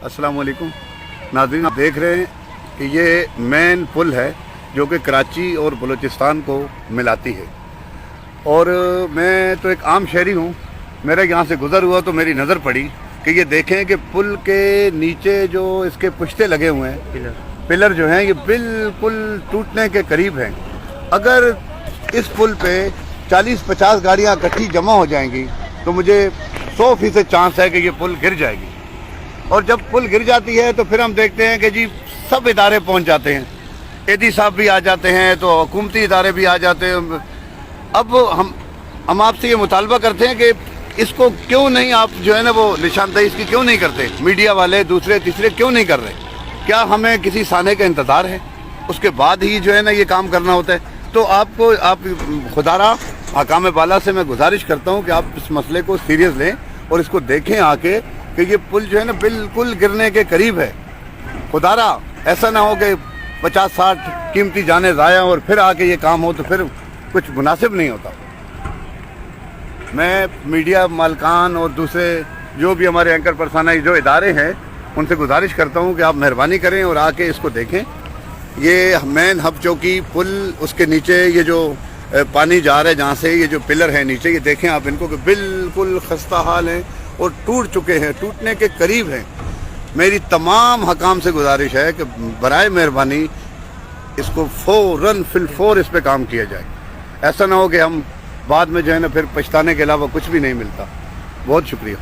अस्सलाम वालेकुम नाज़रीन, आप देख रहे हैं कि ये मेन पुल है जो कि कराची और बलूचिस्तान को मिलाती है। और मैं तो एक आम शहरी हूँ, मेरा यहाँ से गुज़र हुआ तो मेरी नज़र पड़ी कि ये देखें कि पुल के नीचे जो इसके पुश्ते लगे हुए हैं, पिलर जो हैं, ये बिल्कुल टूटने के करीब हैं। अगर इस पुल पे 40-50 गाड़ियाँ इकट्ठी जमा हो जाएंगी तो मुझे 100% चांस है कि ये पुल गिर जाएगी। और जब पुल गिर जाती है तो फिर हम देखते हैं कि जी सब इदारे पहुंच जाते हैं, एडी साहब भी आ जाते हैं, तो हुकूमती इदारे भी आ जाते हैं। अब हम आपसे ये मुतालबा करते हैं कि इसको क्यों नहीं आप जो है ना वो निशानदेही इसकी क्यों नहीं करते, मीडिया वाले दूसरे तीसरे क्यों नहीं कर रहे? क्या हमें किसी साने का इंतज़ार है? उसके बाद ही जो है ना ये काम करना होता है। तो आप खुदारा हकाम बाला से मैं गुजारिश करता हूँ कि आप इस मसले को सीरियस लें और इसको देखें आके कि ये पुल जो है ना बिल्कुल गिरने के करीब है। खुदारा ऐसा ना हो कि 50-60 कीमती जाने ज़ाया और फिर आके ये काम हो तो फिर कुछ मुनासिब नहीं होता। मैं मीडिया मालकान और दूसरे जो भी हमारे एंकर परसाना जो इदारे हैं उनसे गुजारिश करता हूँ कि आप मेहरबानी करें और आके इसको देखें। ये मेन हब चौकी पुल, उसके नीचे ये जो पानी जा रहा है जहाँ से, ये जो पिलर है नीचे, ये देखें आप इनको कि बिल्कुल खस्ता हाल हैं और टूट चुके हैं, टूटने के करीब हैं। मेरी तमाम हकाम से गुजारिश है कि बराए मेहरबानी इसको फौरन इस पे काम किया जाए। ऐसा ना हो कि हम बाद में जो है ना फिर पछताने के अलावा कुछ भी नहीं मिलता। बहुत शुक्रिया।